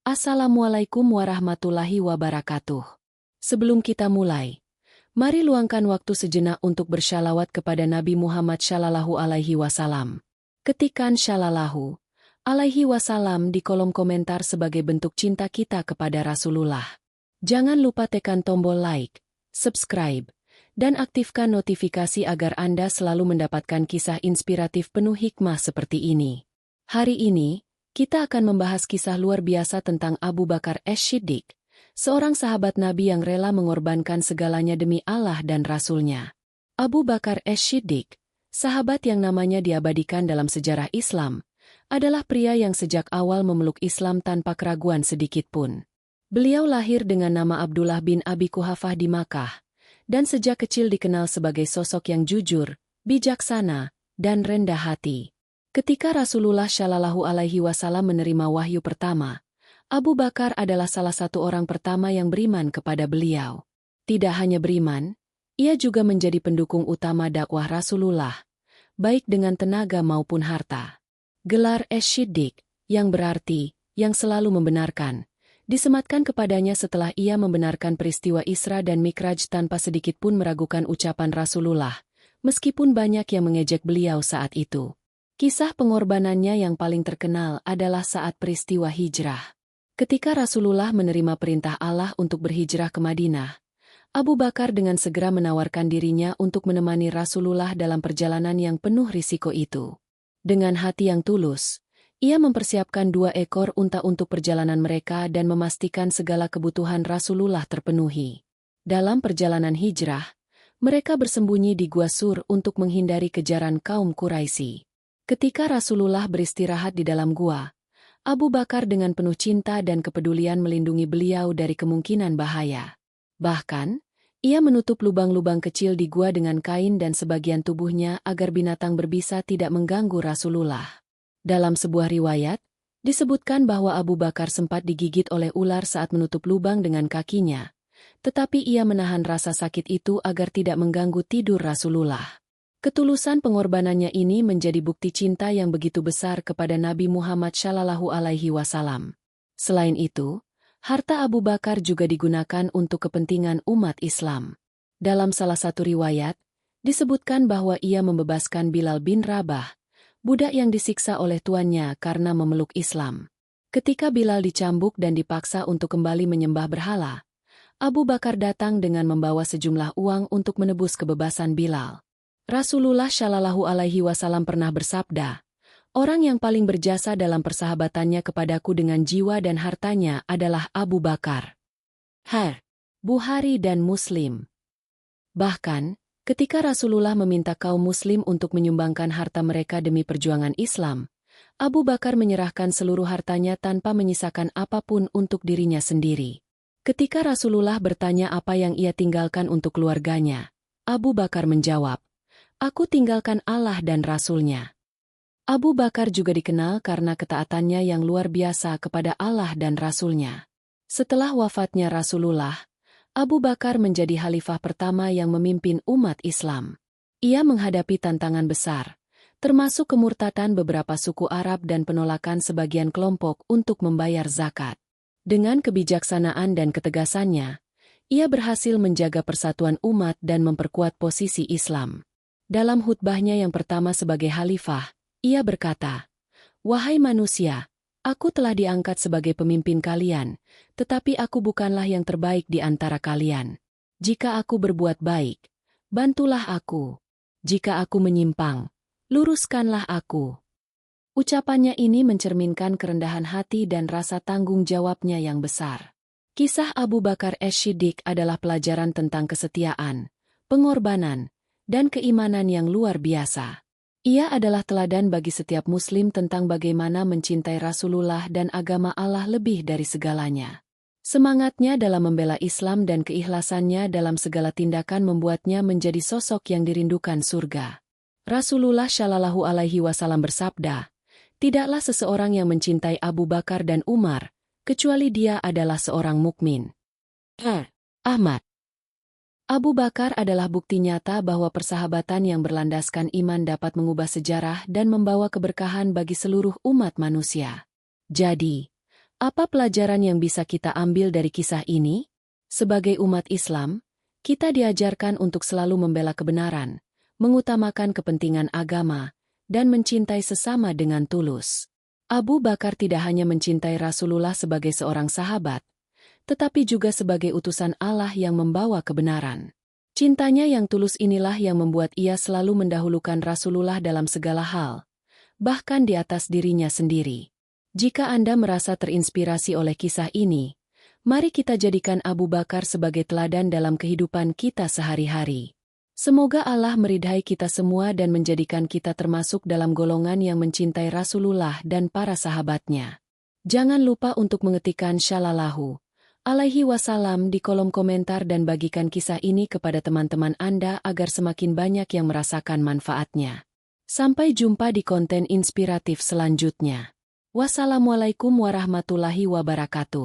Assalamualaikum warahmatullahi wabarakatuh. Sebelum kita mulai, mari luangkan waktu sejenak untuk bersyalawat kepada Nabi Muhammad Shallallahu Alaihi Wasallam. Ketikkan Shallallahu Alaihi Wasallam di kolom komentar sebagai bentuk cinta kita kepada Rasulullah. Jangan lupa tekan tombol like, subscribe, dan aktifkan notifikasi agar Anda selalu mendapatkan kisah inspiratif penuh hikmah seperti ini. Hari ini, kita akan membahas kisah luar biasa tentang Abu Bakar Ash-Shiddiq, seorang sahabat Nabi yang rela mengorbankan segalanya demi Allah dan Rasul-Nya. Abu Bakar Ash-Shiddiq, sahabat yang namanya diabadikan dalam sejarah Islam, adalah pria yang sejak awal memeluk Islam tanpa keraguan sedikitpun. Beliau lahir dengan nama Abdullah bin Abi Quhafah di Makkah, dan sejak kecil dikenal sebagai sosok yang jujur, bijaksana, dan rendah hati. Ketika Rasulullah Shallallahu Alaihi Wasallam menerima wahyu pertama, Abu Bakar adalah salah satu orang pertama yang beriman kepada beliau. Tidak hanya beriman, ia juga menjadi pendukung utama dakwah Rasulullah, baik dengan tenaga maupun harta. Gelar Ash-Shiddiq, yang berarti, yang selalu membenarkan, disematkan kepadanya setelah ia membenarkan peristiwa Isra dan Mikraj tanpa sedikitpun meragukan ucapan Rasulullah, meskipun banyak yang mengejek beliau saat itu. Kisah pengorbanannya yang paling terkenal adalah saat peristiwa hijrah. Ketika Rasulullah menerima perintah Allah untuk berhijrah ke Madinah, Abu Bakar dengan segera menawarkan dirinya untuk menemani Rasulullah dalam perjalanan yang penuh risiko itu. Dengan hati yang tulus, ia mempersiapkan 2 ekor unta untuk perjalanan mereka dan memastikan segala kebutuhan Rasulullah terpenuhi. Dalam perjalanan hijrah, mereka bersembunyi di Gua Sur untuk menghindari kejaran kaum Quraisy. Ketika Rasulullah beristirahat di dalam gua, Abu Bakar dengan penuh cinta dan kepedulian melindungi beliau dari kemungkinan bahaya. Bahkan, ia menutup lubang-lubang kecil di gua dengan kain dan sebagian tubuhnya agar binatang berbisa tidak mengganggu Rasulullah. Dalam sebuah riwayat, disebutkan bahwa Abu Bakar sempat digigit oleh ular saat menutup lubang dengan kakinya, tetapi ia menahan rasa sakit itu agar tidak mengganggu tidur Rasulullah. Ketulusan pengorbanannya ini menjadi bukti cinta yang begitu besar kepada Nabi Muhammad Shallallahu Alaihi Wasallam. Selain itu, harta Abu Bakar juga digunakan untuk kepentingan umat Islam. Dalam salah satu riwayat, disebutkan bahwa ia membebaskan Bilal bin Rabah, budak yang disiksa oleh tuannya karena memeluk Islam. Ketika Bilal dicambuk dan dipaksa untuk kembali menyembah berhala, Abu Bakar datang dengan membawa sejumlah uang untuk menebus kebebasan Bilal. Rasulullah Shallallahu Alaihi Wasallam pernah bersabda, "Orang yang paling berjasa dalam persahabatannya kepadaku dengan jiwa dan hartanya adalah Abu Bakar." Bukhari dan Muslim. Bahkan, ketika Rasulullah meminta kaum Muslim untuk menyumbangkan harta mereka demi perjuangan Islam, Abu Bakar menyerahkan seluruh hartanya tanpa menyisakan apapun untuk dirinya sendiri. Ketika Rasulullah bertanya apa yang ia tinggalkan untuk keluarganya, Abu Bakar menjawab, "Aku tinggalkan Allah dan Rasul-Nya." Abu Bakar juga dikenal karena ketaatannya yang luar biasa kepada Allah dan Rasul-Nya. Setelah wafatnya Rasulullah, Abu Bakar menjadi khalifah pertama yang memimpin umat Islam. Ia menghadapi tantangan besar, termasuk kemurtadan beberapa suku Arab dan penolakan sebagian kelompok untuk membayar zakat. Dengan kebijaksanaan dan ketegasannya, ia berhasil menjaga persatuan umat dan memperkuat posisi Islam. Dalam khutbahnya yang pertama sebagai khalifah, ia berkata, "Wahai manusia, aku telah diangkat sebagai pemimpin kalian, tetapi aku bukanlah yang terbaik di antara kalian. Jika aku berbuat baik, bantulah aku. Jika aku menyimpang, luruskanlah aku." Ucapannya ini mencerminkan kerendahan hati dan rasa tanggung jawabnya yang besar. Kisah Abu Bakar Ash-Shiddiq adalah pelajaran tentang kesetiaan, pengorbanan, dan keimanan yang luar biasa. Ia adalah teladan bagi setiap Muslim tentang bagaimana mencintai Rasulullah dan agama Allah lebih dari segalanya. Semangatnya dalam membela Islam dan keikhlasannya dalam segala tindakan membuatnya menjadi sosok yang dirindukan surga. Rasulullah Shallallahu Alaihi Wasallam bersabda, "Tidaklah seseorang yang mencintai Abu Bakar dan Umar, kecuali dia adalah seorang mukmin." Ahmad. Abu Bakar adalah bukti nyata bahwa persahabatan yang berlandaskan iman dapat mengubah sejarah dan membawa keberkahan bagi seluruh umat manusia. Jadi, Apa pelajaran yang bisa kita ambil dari kisah ini? Sebagai umat Islam, kita diajarkan untuk selalu membela kebenaran, mengutamakan kepentingan agama, dan mencintai sesama dengan tulus. Abu Bakar tidak hanya mencintai Rasulullah sebagai seorang sahabat, tetapi juga sebagai utusan Allah yang membawa kebenaran. Cintanya yang tulus inilah yang membuat ia selalu mendahulukan Rasulullah dalam segala hal, bahkan di atas dirinya sendiri. Jika Anda merasa terinspirasi oleh kisah ini, mari kita jadikan Abu Bakar sebagai teladan dalam kehidupan kita sehari-hari. Semoga Allah meridhai kita semua dan menjadikan kita termasuk dalam golongan yang mencintai Rasulullah dan para sahabatnya. Jangan lupa untuk mengetikkan Shallallahu alaihi wasallam di kolom komentar dan bagikan kisah ini kepada teman-teman Anda agar semakin banyak yang merasakan manfaatnya. Sampai jumpa di konten inspiratif selanjutnya. Wassalamualaikum warahmatullahi wabarakatuh.